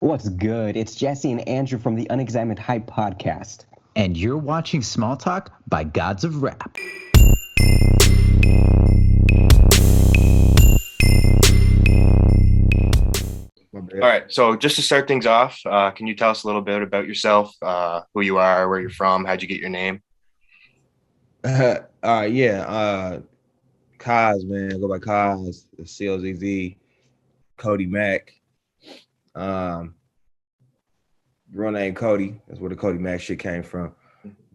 What's good? It's Jesse and Andrew from the Unexamined Hype podcast. And you're watching Small Talk by Godz of Rap. All right, so just to start things off, can you tell us a little bit about yourself, who you are, where you're from, how'd you get your name? Cozz, man, go by Cozz, Cozz, Cody Mack. Real name Cody. That's where the Cody Mack shit came from.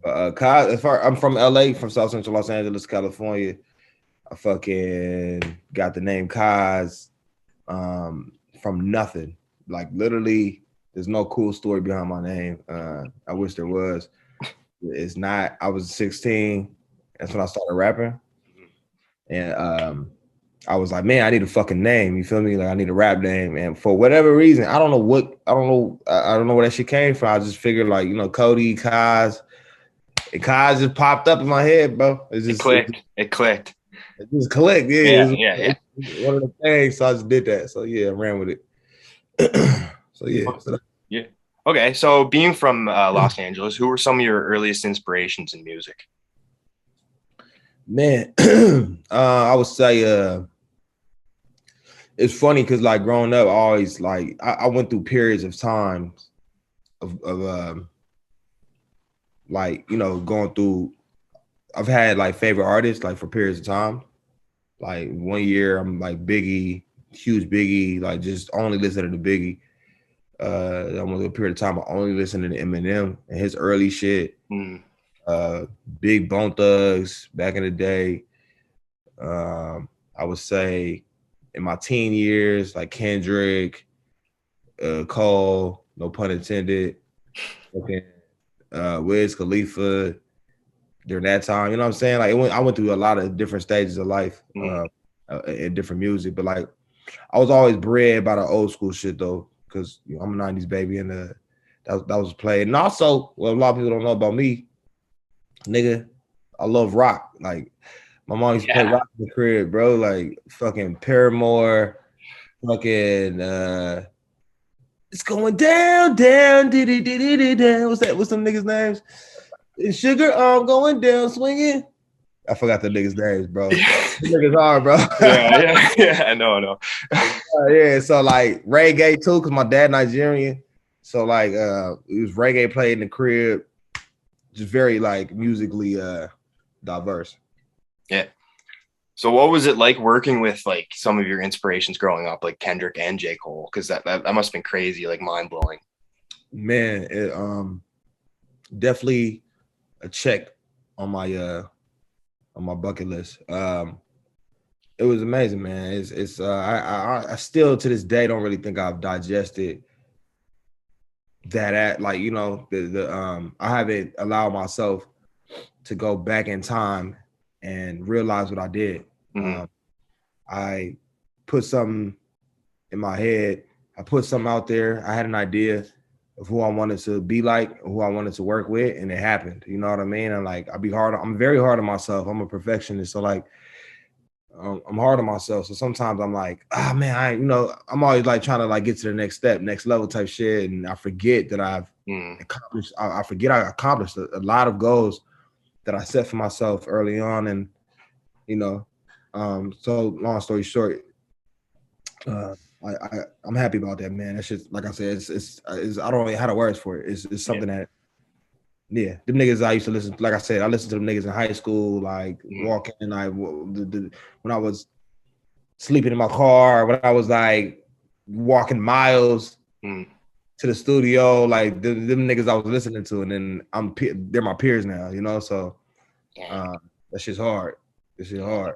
Cozz, I'm from LA, from South Central Los Angeles, California. I fucking got the name Cozz from nothing. Like literally, there's no cool story behind my name. I wish there was. It's not. I was 16. That's when I started rapping. And I was like, man, I need a fucking name. You feel me? Like I need a rap name. And for whatever reason, I don't know where that shit came from. I just figured like, Cody, Cozz. And Cozz just popped up in my head, bro. It clicked. It just clicked. Yeah. One of the things. So I just did that. So yeah, I ran with it. Yeah. Okay. So being from Los Angeles, who were some of your earliest inspirations in music? Man, I would say it's funny because like growing up, I always like I went through periods of time of like going through. I've had like favorite artists like for periods of time. Like 1 year, I'm like Biggie, huge Biggie, like just only listening to Biggie. I went through a period of time I only listening to Eminem and his early shit. Big Bone Thugs back in the day. I would say in my teen years, like Kendrick, Cole, no pun intended. Okay, Wiz Khalifa. During that time, you know what I'm saying? Like I went through a lot of different stages of life in different music, but like I was always bred by the old school shit though, because I'm a '90s baby and that was played. And also, what a lot of people don't know about me, nigga, I love rock. Like my mom used to play rock in the crib, bro. Like fucking Paramore, fucking it's going down, down. What's that? What's them niggas' names? Sugar, going down, swinging. I forgot the niggas' names, bro. Niggas hard, bro. yeah. I know. Yeah, so like reggae too, because my dad Nigerian. So like it was reggae played in the crib, just very like musically diverse. Yeah. So what was it like working with like some of your inspirations growing up, like Kendrick and J.Cole? Because that must have been crazy, like mind blowing. Man, it definitely a check on my bucket list. It was amazing, man. It's I still to this day don't really think I've digested that like I haven't allowed myself to go back in time and realize what I did. I put something in my head. I put something out there. I had an idea of who I wanted to be like, who I wanted to work with, and it happened. You know what I mean? And like, I'm very hard on myself. I'm a perfectionist. So like, I'm hard on myself. So sometimes I'm like, man, I'm always like trying to like get to the next step, next level type shit. And I forget that I've accomplished, I forget I accomplished a lot of goals that I set for myself early on. And, so long story short, I'm happy about that, man. That's just like I said, it's I don't know how to words for it. It's something that, them niggas I used to listen. Like I said, I listened to them niggas in high school, like walking, when I was sleeping in my car, when I was like walking miles to the studio, like them niggas I was listening to, and then they're my peers now, So that shit's hard. This shit hard.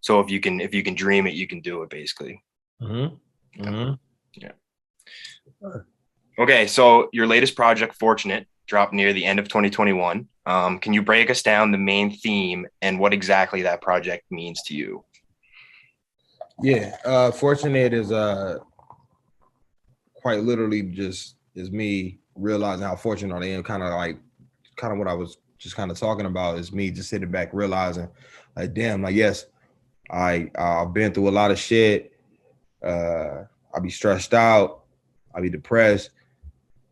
So if you can dream it, you can do it, basically. Yeah. Okay, so your latest project, Fortunate, dropped near the end of 2021. Can you break us down the main theme and what exactly that project means to you? Yeah, Fortunate is quite literally just is me realizing how fortunate I am. Kind of what I was just kind of talking about is me just sitting back realizing, like, damn, like yes, I've been through a lot of shit. I be stressed out. I be depressed.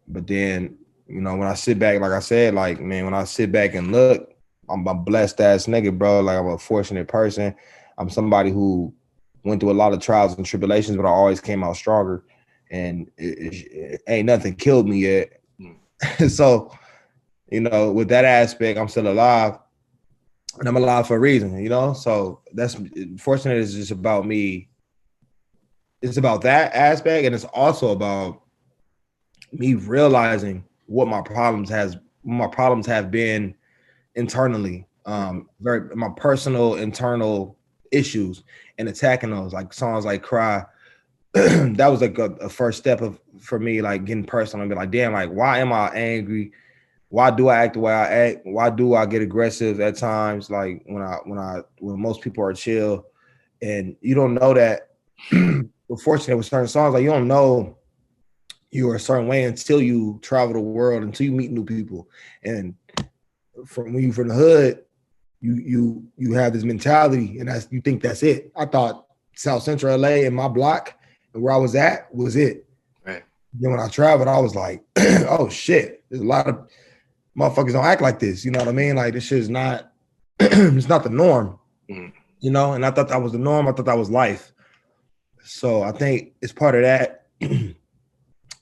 But then, you know, when I sit back, like I said, like, man, when I sit back and look, I'm a blessed ass nigga, bro. Like, I'm a fortunate person. I'm somebody who went through a lot of trials and tribulations, but I always came out stronger. And it ain't nothing killed me yet. So, you know, with that aspect, I'm still alive. And I'm alive for a reason, you know? So that's fortunate is just about me. It's about that aspect, and it's also about me realizing what my problems have been internally, very my personal internal issues, and attacking those, like songs like Cry. That was like a first step for me, like getting personal and be like, damn, like, why am I angry? Why do I act the way I act? Why do I get aggressive at times? Like when most people are chill, and you don't know that. We're fortunate with certain songs, like you don't know you are a certain way until you travel the world, until you meet new people. And when you from the hood, you have this mentality, and you think that's it. I thought South Central LA and my block and where I was at was it. Right. Then when I traveled, I was like, oh shit, there's a lot of motherfuckers don't act like this. You know what I mean? Like, this shit is not, it's not the norm. You know, and I thought that was the norm. I thought that was life. So I think it's part of that, and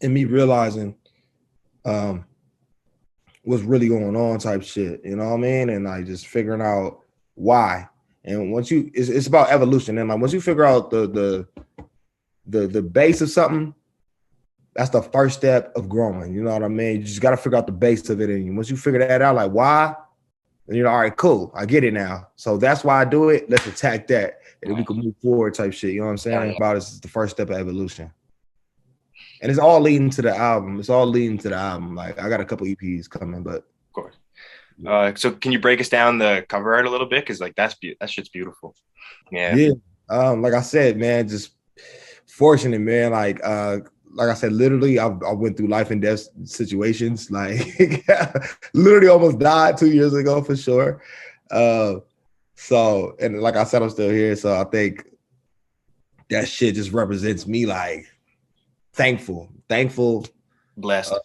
me realizing what's really going on type shit, you know what I mean? And like just figuring out why. And once it's about evolution. And like once you figure out the base of something, that's the first step of growing. You know what I mean? You just got to figure out the base of it. And once you figure that out, like why, then you're all right, cool, I get it now. So that's why I do it. Let's attack that, and then we can move forward type shit. You know what I'm saying? About it's the first step of evolution. And it's all leading to the album. Like I got a couple EPs coming, but of course. So can you break us down the cover art a little bit? Because like that shit's beautiful. Yeah. Like I said, man, just fortunate, man. Like I said, literally, I went through life and death situations. Like literally almost died 2 years ago for sure. So, and like I said, I'm still here. So I think that shit just represents me, like thankful, blessed,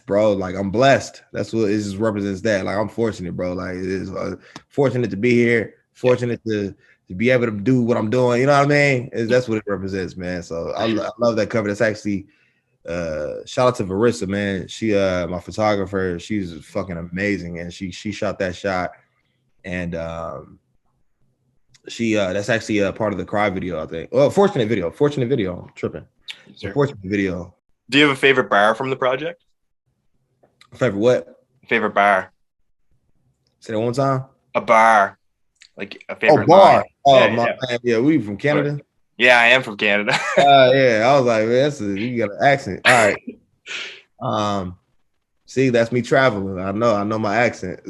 bro. Like I'm blessed. That's what it just represents. That like I'm fortunate, bro. Like it is fortunate to be here. Fortunate to be able to do what I'm doing. You know what I mean? That's what it represents, man. So I love that cover. That's actually shout out to Varissa, man. She my photographer. She's fucking amazing, and she shot that shot, and she that's actually a part of the Cry video, I think. Well, fortunate video. I'm tripping. Fortunate video. Do you have a favorite bar from the project? Favorite what? Favorite bar. Say that one time. A bar. Like a favorite bar. line. Oh, man. Yeah, we from Canada. Yeah, I am from Canada. Yeah, I was like, man, you got an accent. All right. See, that's me traveling. I know my accent.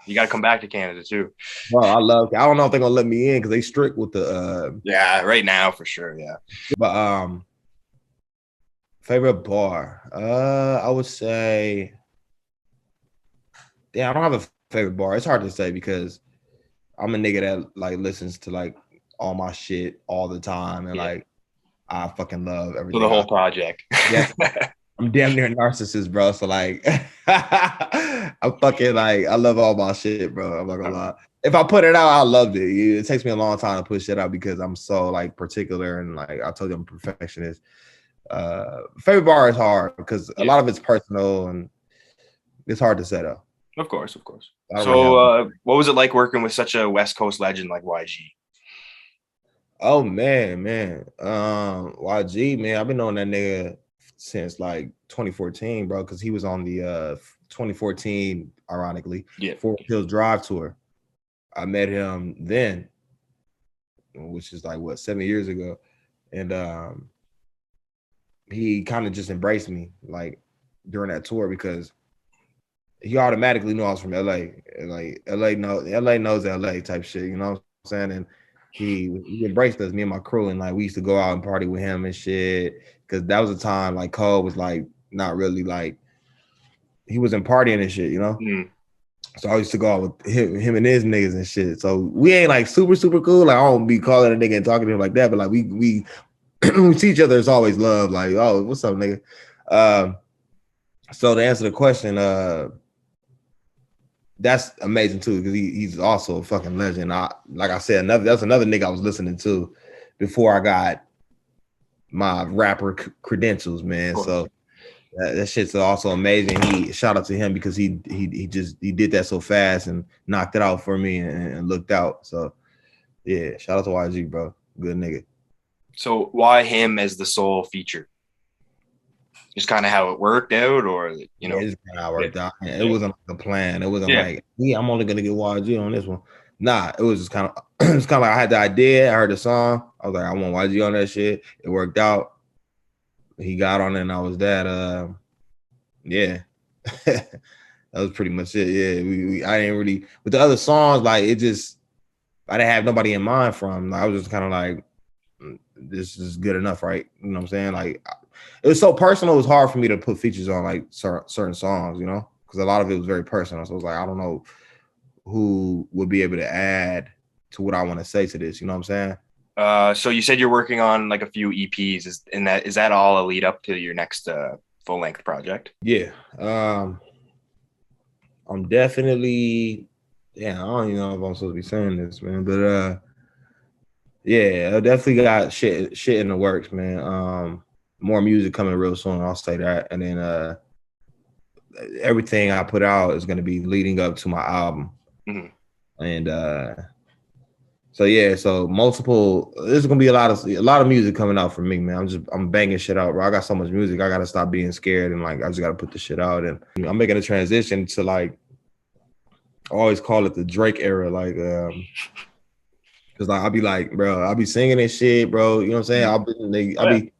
You got to come back to Canada too. Bro, I don't know if they're gonna let me in because they strict with the. Yeah, right now for sure. Yeah. But favorite bar. I would say. Yeah, I don't have a favorite bar. It's hard to say because I'm a nigga that like listens to like all my shit all the time, and like I fucking love everything. For the whole project. Yeah. I'm damn near a narcissist, bro. So like, I'm fucking like, I love all my shit, bro. I'm not gonna lie. If I put it out, I loved it. It takes me a long time to push it out because I'm so like particular, and like I told you, I'm a perfectionist. Favorite bar is hard because a lot of it's personal and it's hard to set up. Of course. So, what was it like working with such a West Coast legend like YG? Oh man. YG, man, I've been knowing that nigga since like 2014, bro, because he was on the 2014, ironically, Fort Hills Drive tour. I met him then, which is like what, 7 years ago, and he kind of just embraced me like during that tour because he automatically knew I was from LA, and like LA knows LA type shit, you know what I'm saying? And he embraced us, me and my crew, and like we used to go out and party with him and shit. Because that was a time like Cole was like not really like he wasn't partying and shit, you know. So I used to go out with him and his niggas and shit. So we ain't like super cool. Like I don't be calling a nigga and talking to him like that, but like we we see each other, it's always love. Like, oh, what's up, nigga? So to answer the question, that's amazing too, because he's also a fucking legend. Like I said, that's another nigga I was listening to before I got my rapper credentials, man. So that shit's also amazing. Shout out to him because he did that so fast and knocked it out for me and looked out. So yeah, shout out to YG, bro. Good nigga. So why him as the sole feature? Just kind of how it worked out, or you know, it's kind of how it worked out. It wasn't like a plan. It wasn't like, yeah, I'm only gonna get YG on this one. Nah, it was just kind of it's kind of like I had the idea, I heard the song, I was like, I want YG on that shit. It worked out. He got on it, and I was that. Yeah, that was pretty much it. Yeah, I didn't really with the other songs, like it just I didn't have nobody in mind from. I was just kind of like, this is good enough, right? You know what I'm saying? Like, it was so personal. It was hard for me to put features on like certain songs, you know, because a lot of it was very personal. So I was like, I don't know who would be able to add to what I want to say to this. You know what I'm saying? So you said you're working on like a few EPs. Is that all a lead up to your next full length project? Yeah. I'm definitely. Yeah, I don't even know if I'm supposed to be saying this, man, but yeah, I definitely got shit in the works, man. More music coming real soon, I'll say that. And then everything I put out is gonna be leading up to my album. Mm-hmm. And so yeah, so multiple. There's gonna be a lot of music coming out for me, man. I'm banging shit out, bro. I got so much music. I gotta stop being scared and like I just gotta put the shit out. And I'm making a transition to like I always call it the Drake era, like cause like I'll be like, bro, I'll be singing and shit, bro. You know what I'm saying?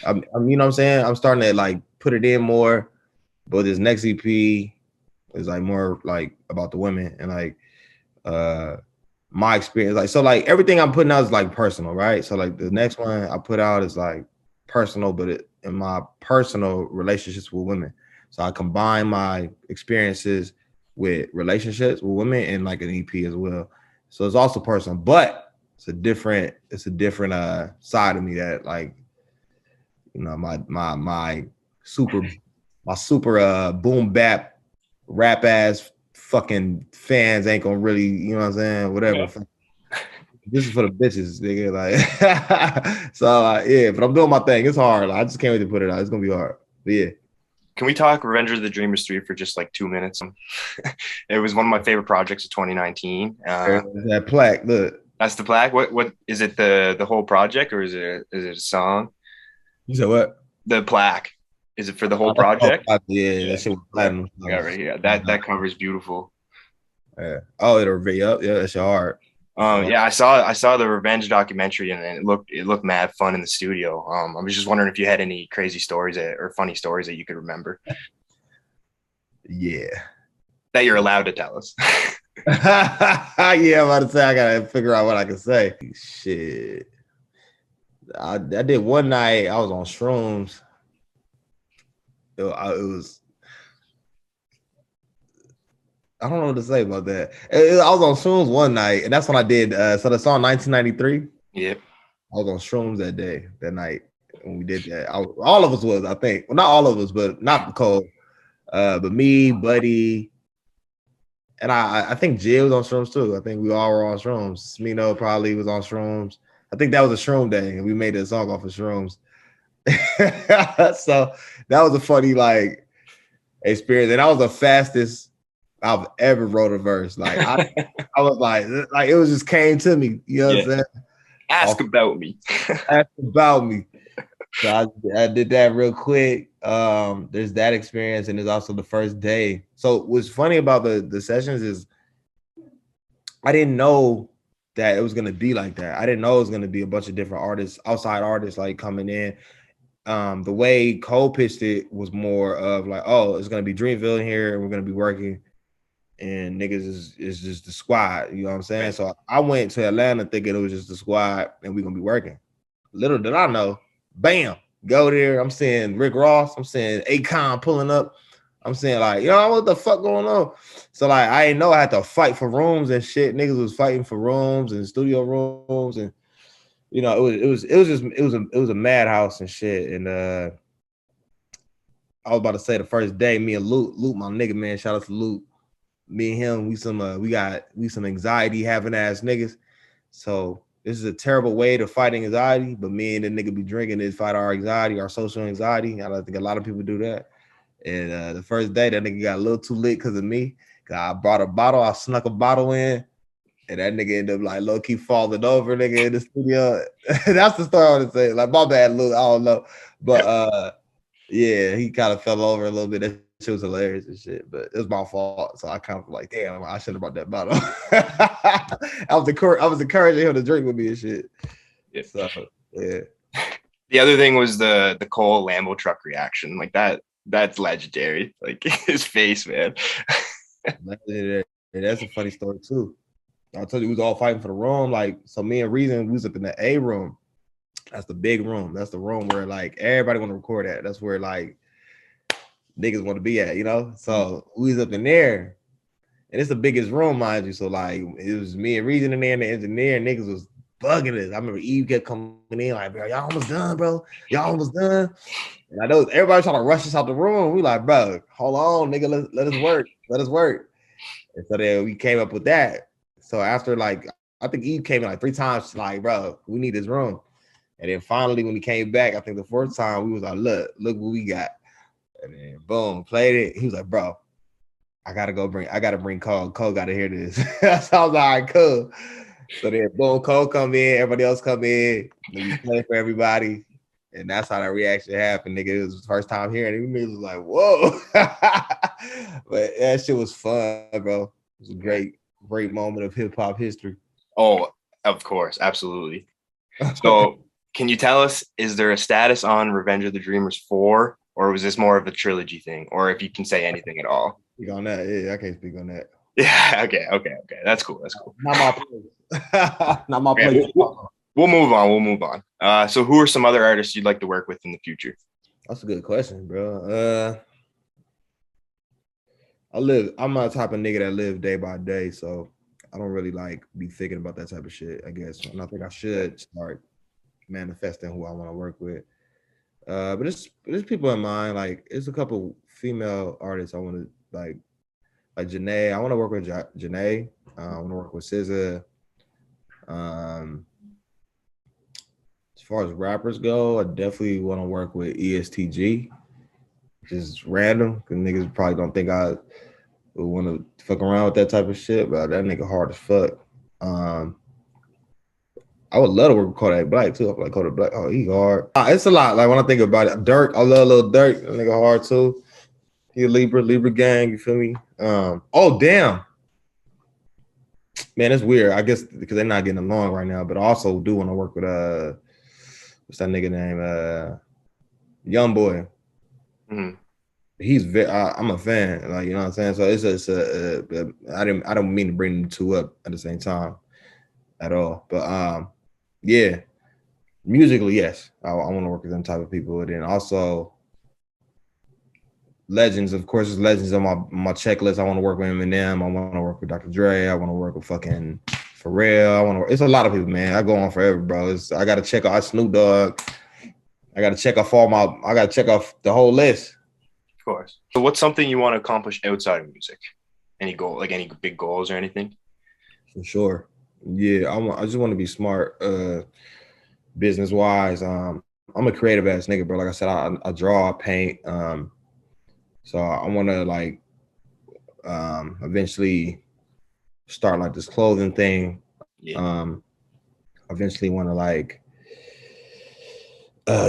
I'm you know what I'm saying? I'm starting to like put it in more, but this next EP is like more like about the women and like my experience. Like so like everything I'm putting out is like personal, right? So like the next one I put out is like personal, but in my personal relationships with women. So I combine my experiences with relationships with women and like an EP as well. So it's also personal, but it's a different side of me that like, you know, my super boom bap rap ass fucking fans ain't gonna really, you know what I'm saying, whatever. Yeah. This is for the bitches, nigga. Like so yeah, but I'm doing my thing. It's hard. Like, I just can't wait to put it out. It's gonna be hard. But yeah. Can we talk Revenge of the Dreamers 3 for just like 2 minutes? It was one of my favorite projects of 2019. That plaque, look. That's the plaque. What is it? The whole project, or is it a song? You said what? The plaque. Is it for the whole project? Yeah, that shit was platinum. Yeah, right here. That cover is beautiful. Yeah. Oh, it'll be up. Yeah, that's hard. Yeah, I saw the Revenge documentary and it looked mad fun in the studio. I was just wondering if you had any crazy stories or funny stories that you could remember. Yeah, that you're allowed to tell us. Yeah, I'm about to say I gotta figure out what I can say. Shit, I did one night. I was on shrooms. It was. I don't know what to say about that. I was on shrooms one night, and that's when I did. So the song 1993. Yep. I was on shrooms that night when we did that. All of us was, I think. Well, not all of us, but not Cole. But me, Buddy, and I think Jill was on shrooms too. I think we all were on shrooms. Smino probably was on shrooms. I think that was a shroom day, and we made a song off of shrooms. So that was a funny like experience, and that was the fastest I've ever wrote a verse. Like I was like it was just came to me. You know what I'm saying? Ask about me. Ask about me. So I did that real quick. There's that experience, and there's also the first day. So what's funny about the sessions is I didn't know that it was gonna be like that. I didn't know it was gonna be a bunch of different artists, outside artists, like coming in. The way Cole pitched it was more of like, oh, it's gonna be Dreamville in here, and we're gonna be working. And niggas is just the squad, you know what I'm saying? So I went to Atlanta thinking it was just the squad and we're gonna be working. Little did I know, bam, go there. I'm seeing Rick Ross, I'm seeing Akon pulling up. I'm saying like, yo, what the fuck going on? So like, I didn't know I had to fight for rooms and shit. Niggas was fighting for rooms and studio rooms, and you know, it was a madhouse and shit. And I was about to say the first day, me and Luke, my nigga, man, shout out to Luke. Me and him, we some anxiety having ass niggas. So this is a terrible way to fight anxiety, but me and the nigga be drinking to fight our anxiety, our social anxiety. I don't think a lot of people do that. And the first day, that nigga got a little too lit because of me. Cause I brought a bottle, I snuck a bottle in, and that nigga ended up like low key falling over, nigga, in the studio. That's the story I want to say. Like my bad, Luke. I don't know, but yeah, he kind of fell over a little bit. That shit was hilarious and shit, but it was my fault. So I kind of like, damn, I should have brought that bottle. I was encouraging him to drink with me and shit. Yeah. So yeah. The other thing was the Cole Lambo truck reaction. Like that's legendary. Like his face, man. That's a funny story too. I told you we was all fighting for the room. Like, so me and Reason, we was up in the A room. That's the big room. That's the room where like everybody want to record at. That's where like niggas want to be at, you know? So we was up in there. And it's the biggest room, mind you. So like it was me and Reason in there and the engineer, and niggas was bugging us. I remember Eve kept coming in like, bro, y'all almost done, bro. Y'all almost done. And I know everybody trying to rush us out the room. We like, bro, hold on, nigga, let us work. Let us work. And so then we came up with that. So after like, I think Eve came in like 3 times, like, bro, we need this room. And then finally, when he came back, I think the 4th time, we was like, look what we got. And then boom, played it. He was like, bro, I gotta bring Cole. Cole gotta hear this. So I was like, all right, cool. So then boom, Cole come in, everybody else come in, we play for everybody. And that's how that reaction happened, nigga. It was the first time hearing it. Niggas was like, whoa. But that shit was fun, bro. It was a great moment of hip hop history. Oh, of course, absolutely. So can you tell us, is there a status on Revenge of the Dreamers 4, or was this more of a trilogy thing? Or if you can say anything at all. Speak on that. Yeah, I can't speak on that. Yeah, okay. That's cool. Not my place. Not my place. We'll move on. So who are some other artists you'd like to work with in the future? That's a good question, bro. I'm the type of nigga that live day by day, so I don't really like be thinking about that type of shit, I guess. And I think I should start manifesting who I want to work with. But there's people in mind. Like, it's a couple female artists I want to like Janae. I want to work with Janae. I want to work with SZA. As far as rappers go, I definitely want to work with ESTG, which is random because niggas probably don't think I would want to fuck around with that type of shit, but that nigga hard as fuck. I would love to work with Kodak Black too. I like Kodak Black. Oh, he hard. It's a lot. Like when I think about it, Dirk, I love little Dirk. That nigga hard too. He a Libra gang. You feel me? Oh damn, man, it's weird. I guess because they're not getting along right now. But I also do want to work with what's that nigga name? Young Boy. Mm-hmm. He's I'm a fan. Like, you know what I'm saying. So it's I don't mean to bring the two up at the same time at all. But yeah, musically, yes, I want to work with them type of people. And then also legends, of course, there's legends on my checklist. I want to work with Eminem. I want to work with Dr. Dre. I want to work with fucking Pharrell. It's a lot of people, man. I go on forever, bro. I got to check out Snoop Dogg. I got to check off the whole list. Of course. So what's something you want to accomplish outside of music? Any goal, like any big goals or anything? For sure. Yeah, I just want to be smart, business wise. I'm a creative ass nigga, bro. Like I said, I draw, I paint. So I want to like eventually start like this clothing thing. Yeah. Eventually want to like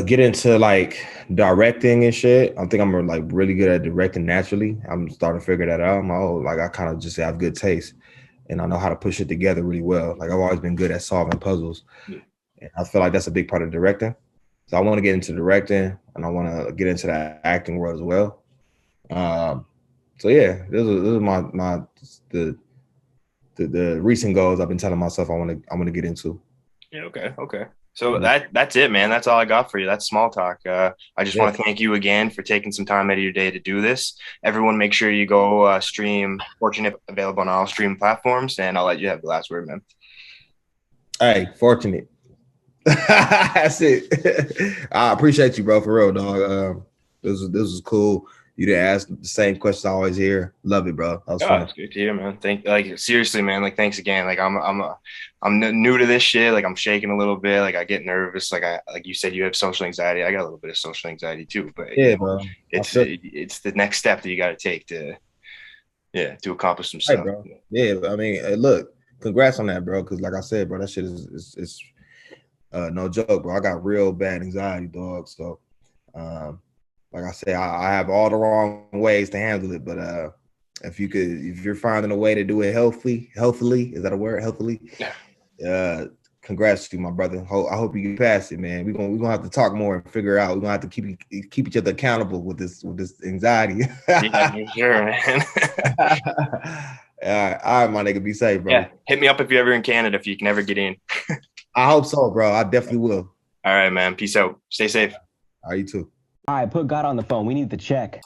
get into like directing and shit. I think I'm like really good at directing naturally. I'm starting to figure that out. I kind of just have good taste. And I know how to push it together really well. Like I've always been good at solving puzzles. Yeah. And I feel like that's a big part of directing. So I want to get into directing and I want to get into that acting world as well. So yeah, those are the recent goals I've been telling myself I want to get into. Yeah, okay. So that's it, man. That's all I got for you. That's small talk. I just want to thank you again for taking some time out of your day to do this. Everyone, make sure you go stream Fortunate, available on all stream platforms, and I'll let you have the last word, man. Hey, Fortunate. That's it. I appreciate you, bro, for real, dog. This was cool. You didn't ask the same questions I always hear. Love it, bro. That was fun. It's good to hear, man. Seriously, man. Like, thanks again. Like, I'm new to this shit. Like, I'm shaking a little bit. Like, I get nervous. Like you said, you have social anxiety. I got a little bit of social anxiety too. But Yeah, you know, bro. it's the next step that you got to take to accomplish some stuff. Right, bro. Yeah, I mean, look, congrats on that, bro. Because like I said, bro, that shit is no joke, bro. I got real bad anxiety, dog. So, like I said, I have all the wrong ways to handle it. But if you're finding a way to do it healthily, is that a word? Healthily? Yeah. Congrats to you, my brother. I hope you get past it, man. We're gonna have to talk more and figure out. We're gonna have to keep each other accountable with this anxiety. Yeah, for sure, man. All right, my nigga, be safe, bro. Yeah, hit me up if you're ever in Canada, if you can ever get in. I hope so, bro. I definitely will. All right, man. Peace out. Stay safe. All right, you too. All right, put God on the phone. We need the check.